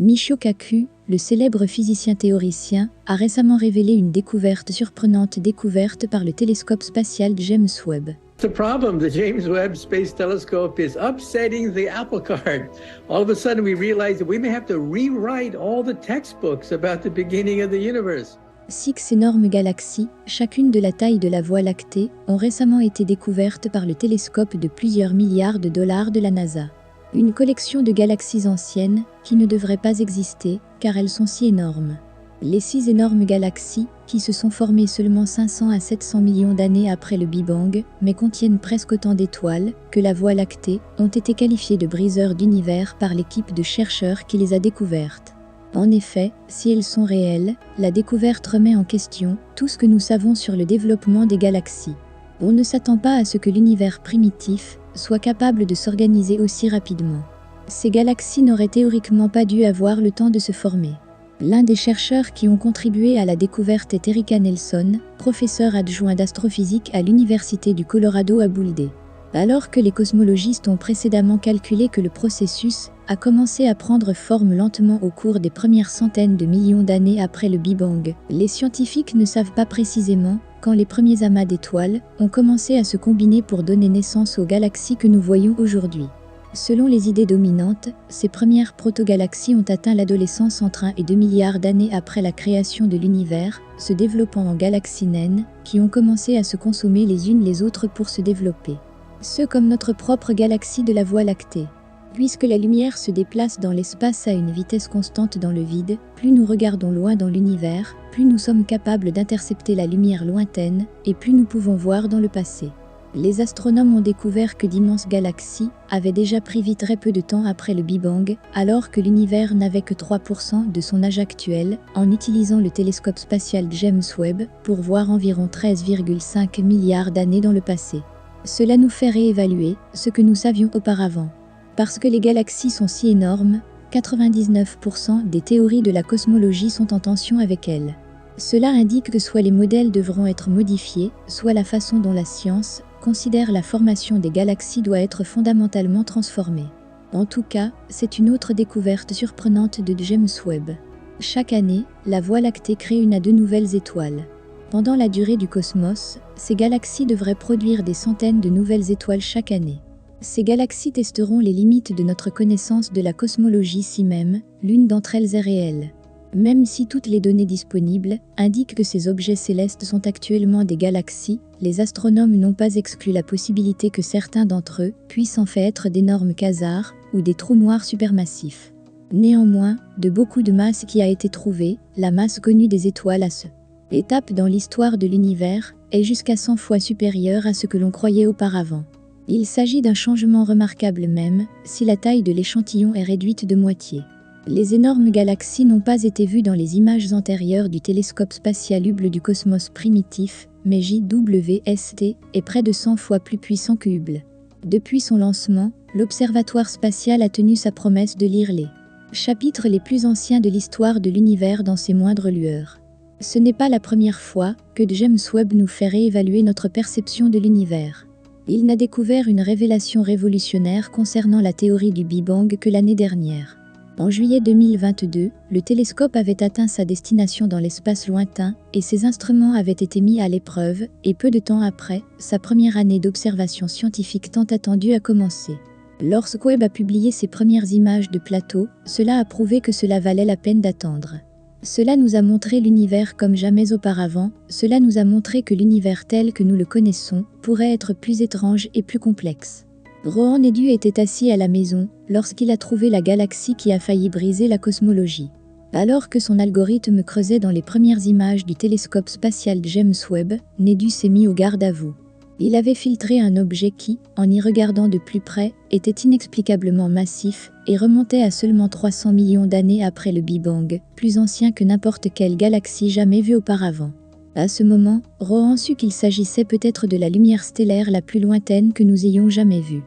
Michio Kaku, le célèbre physicien théoricien, a récemment révélé une découverte surprenante découverte par le télescope spatial James Webb. The problem, the James Webb Space Telescope is upsetting the apple cart. All of a sudden we realize that we may have to rewrite all the textbooks about the beginning of the universe. 6 énormes galaxies, chacune de la taille de la Voie lactée, ont récemment été découvertes par le télescope de plusieurs milliards de dollars de la NASA. Une collection de galaxies anciennes qui ne devraient pas exister car elles sont si énormes. Les 6 énormes galaxies, qui se sont formées seulement 500 à 700 millions d'années après le Big Bang, mais contiennent presque autant d'étoiles que la Voie lactée, ont été qualifiées de briseurs d'univers par l'équipe de chercheurs qui les a découvertes. En effet, si elles sont réelles, la découverte remet en question tout ce que nous savons sur le développement des galaxies. On ne s'attend pas à ce que l'univers primitif soit capable de s'organiser aussi rapidement. Ces galaxies n'auraient théoriquement pas dû avoir le temps de se former. L'un des chercheurs qui ont contribué à la découverte est Erika Nelson, professeur adjoint d'astrophysique à l'Université du Colorado à Boulder. Alors que les cosmologistes ont précédemment calculé que le processus a commencé à prendre forme lentement au cours des premières centaines de millions d'années après le Big Bang, les scientifiques ne savent pas précisément quand les premiers amas d'étoiles ont commencé à se combiner pour donner naissance aux galaxies que nous voyons aujourd'hui. Selon les idées dominantes, ces premières protogalaxies ont atteint l'adolescence entre 1 et 2 milliards d'années après la création de l'univers, se développant en galaxies naines, qui ont commencé à se consommer les unes les autres pour se développer. Ceux comme notre propre galaxie de la Voie lactée. Puisque la lumière se déplace dans l'espace à une vitesse constante dans le vide, plus nous regardons loin dans l'univers, plus nous sommes capables d'intercepter la lumière lointaine, et plus nous pouvons voir dans le passé. Les astronomes ont découvert que d'immenses galaxies avaient déjà pris vie très peu de temps après le Big Bang, alors que l'univers n'avait que 3% de son âge actuel, en utilisant le télescope spatial James Webb pour voir environ 13,5 milliards d'années dans le passé. Cela nous fait réévaluer ce que nous savions auparavant. Parce que les galaxies sont si énormes, 99% des théories de la cosmologie sont en tension avec elles. Cela indique que soit les modèles devront être modifiés, soit la façon dont la science considère la formation des galaxies doit être fondamentalement transformée. En tout cas, c'est une autre découverte surprenante de James Webb. Chaque année, la Voie lactée crée 1 à 2 nouvelles étoiles. Pendant la durée du cosmos, ces galaxies devraient produire des centaines de nouvelles étoiles chaque année. Ces galaxies testeront les limites de notre connaissance de la cosmologie si même l'une d'entre elles est réelle. Même si toutes les données disponibles indiquent que ces objets célestes sont actuellement des galaxies, les astronomes n'ont pas exclu la possibilité que certains d'entre eux puissent en fait être d'énormes quasars ou des trous noirs supermassifs. Néanmoins, de beaucoup de masse qui a été trouvée, la masse connue des étoiles à ce étape dans l'histoire de l'univers est jusqu'à 100 fois supérieure à ce que l'on croyait auparavant. Il s'agit d'un changement remarquable même si la taille de l'échantillon est réduite de moitié. Les énormes galaxies n'ont pas été vues dans les images antérieures du télescope spatial Hubble du cosmos primitif, mais JWST est près de 100 fois plus puissant que Hubble. Depuis son lancement, l'observatoire spatial a tenu sa promesse de lire les chapitres les plus anciens de l'histoire de l'univers dans ses moindres lueurs. Ce n'est pas la première fois que James Webb nous fait réévaluer notre perception de l'univers. Il n'a découvert une révélation révolutionnaire concernant la théorie du Big Bang que l'année dernière. En juillet 2022, le télescope avait atteint sa destination dans l'espace lointain et ses instruments avaient été mis à l'épreuve et peu de temps après, sa première année d'observation scientifique tant attendue a commencé. Lorsque Webb a publié ses premières images de plateau, cela a prouvé que cela valait la peine d'attendre. Cela nous a montré l'univers comme jamais auparavant, cela nous a montré que l'univers tel que nous le connaissons pourrait être plus étrange et plus complexe. Rohan Nedu était assis à la maison lorsqu'il a trouvé la galaxie qui a failli briser la cosmologie. Alors que son algorithme creusait dans les premières images du télescope spatial James Webb, Nedu s'est mis au garde à vous. Il avait filtré un objet qui, en y regardant de plus près, était inexplicablement massif et remontait à seulement 300 millions d'années après le Big Bang, plus ancien que n'importe quelle galaxie jamais vue auparavant. À ce moment, Rohan sut qu'il s'agissait peut-être de la lumière stellaire la plus lointaine que nous ayons jamais vue.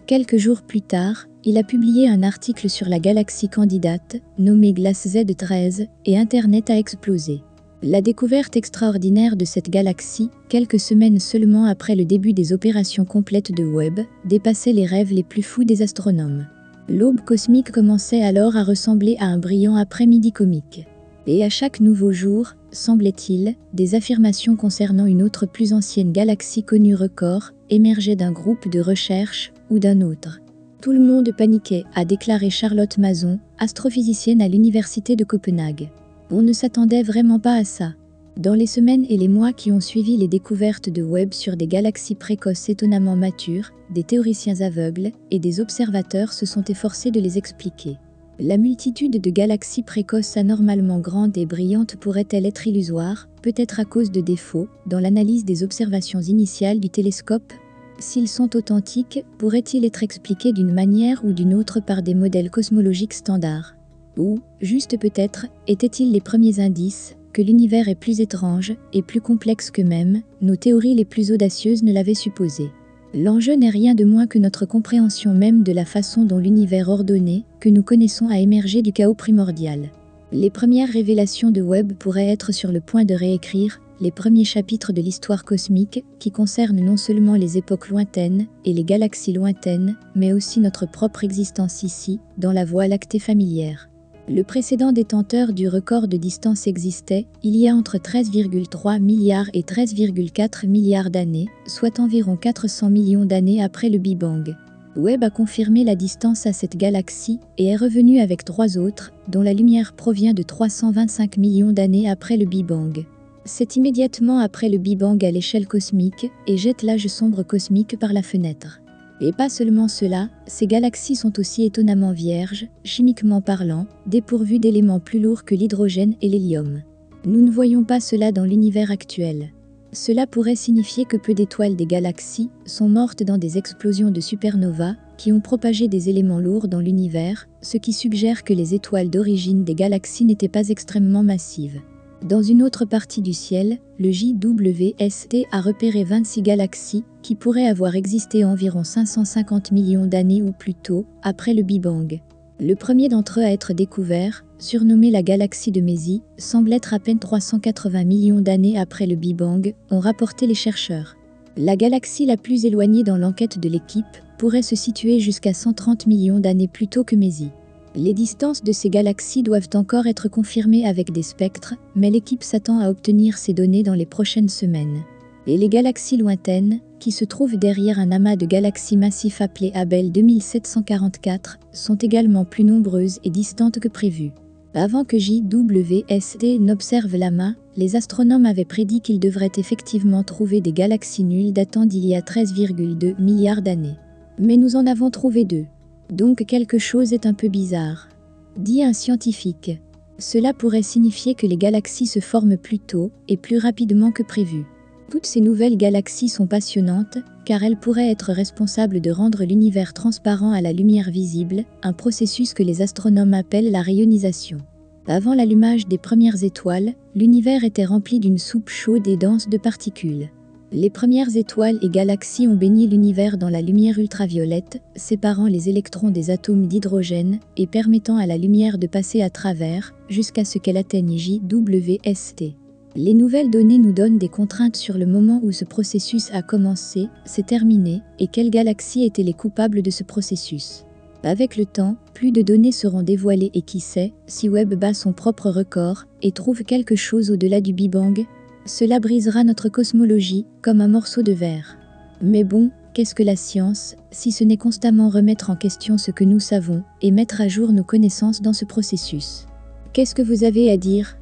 Quelques jours plus tard, il a publié un article sur la galaxie candidate, nommée Glass Z13, et Internet a explosé. La découverte extraordinaire de cette galaxie, quelques semaines seulement après le début des opérations complètes de Webb, dépassait les rêves les plus fous des astronomes. L'aube cosmique commençait alors à ressembler à un brillant après-midi comique. Et à chaque nouveau jour, semblait-il, des affirmations concernant une autre plus ancienne galaxie connue record émergeaient d'un groupe de recherche ou d'un autre. Tout le monde paniquait, a déclaré Charlotte Mason, astrophysicienne à l'université de Copenhague. On ne s'attendait vraiment pas à ça. Dans les semaines et les mois qui ont suivi les découvertes de Webb sur des galaxies précoces étonnamment matures, des théoriciens aveugles et des observateurs se sont efforcés de les expliquer. La multitude de galaxies précoces anormalement grandes et brillantes pourrait-elle être illusoire, peut-être à cause de défauts, dans l'analyse des observations initiales du télescope? S'ils sont authentiques, pourraient-ils être expliqués d'une manière ou d'une autre par des modèles cosmologiques standards? Ou, juste peut-être, étaient-ils les premiers indices que l'univers est plus étrange et plus complexe que même nos théories les plus audacieuses ne l'avaient supposé? L'enjeu n'est rien de moins que notre compréhension même de la façon dont l'univers ordonné que nous connaissons a émergé du chaos primordial. Les premières révélations de Webb pourraient être sur le point de réécrire les premiers chapitres de l'histoire cosmique qui concernent non seulement les époques lointaines et les galaxies lointaines, mais aussi notre propre existence ici, dans la Voie lactée familière. Le précédent détenteur du record de distance existait il y a entre 13,3 milliards et 13,4 milliards d'années, soit environ 400 millions d'années après le Big Bang. Webb a confirmé la distance à cette galaxie et est revenu avec 3 autres, dont la lumière provient de 325 millions d'années après le Big Bang. C'est immédiatement après le Big Bang à l'échelle cosmique et jette l'âge sombre cosmique par la fenêtre. Et pas seulement cela, ces galaxies sont aussi étonnamment vierges, chimiquement parlant, dépourvues d'éléments plus lourds que l'hydrogène et l'hélium. Nous ne voyons pas cela dans l'univers actuel. Cela pourrait signifier que peu d'étoiles des galaxies sont mortes dans des explosions de supernovas qui ont propagé des éléments lourds dans l'univers, ce qui suggère que les étoiles d'origine des galaxies n'étaient pas extrêmement massives. Dans une autre partie du ciel, le JWST a repéré 26 galaxies qui pourraient avoir existé environ 550 millions d'années ou plus tôt, après le Big Bang. Le premier d'entre eux à être découvert, surnommé la galaxie de Mézi, semble être à peine 380 millions d'années après le Big Bang, ont rapporté les chercheurs. La galaxie la plus éloignée dans l'enquête de l'équipe pourrait se situer jusqu'à 130 millions d'années plus tôt que Mézi. Les distances de ces galaxies doivent encore être confirmées avec des spectres, mais l'équipe s'attend à obtenir ces données dans les prochaines semaines. Et les galaxies lointaines, qui se trouvent derrière un amas de galaxies massifs appelé Abell 2744, sont également plus nombreuses et distantes que prévu. Avant que JWST n'observe l'amas, les astronomes avaient prédit qu'ils devraient effectivement trouver des galaxies nulles datant d'il y a 13,2 milliards d'années. Mais nous en avons trouvé 2. Donc quelque chose est un peu bizarre, dit un scientifique. Cela pourrait signifier que les galaxies se forment plus tôt et plus rapidement que prévu. Toutes ces nouvelles galaxies sont passionnantes, car elles pourraient être responsables de rendre l'univers transparent à la lumière visible, un processus que les astronomes appellent la rayonisation. Avant l'allumage des premières étoiles, l'univers était rempli d'une soupe chaude et dense de particules. Les premières étoiles et galaxies ont baigné l'univers dans la lumière ultraviolette, séparant les électrons des atomes d'hydrogène et permettant à la lumière de passer à travers, jusqu'à ce qu'elle atteigne JWST. Les nouvelles données nous donnent des contraintes sur le moment où ce processus a commencé, s'est terminé, et quelles galaxies étaient les coupables de ce processus. Avec le temps, plus de données seront dévoilées et qui sait, si Webb bat son propre record et trouve quelque chose au-delà du Big Bang, cela brisera notre cosmologie comme un morceau de verre. Mais bon, qu'est-ce que la science, si ce n'est constamment remettre en question ce que nous savons et mettre à jour nos connaissances dans ce processus? Qu'est-ce que vous avez à dire ?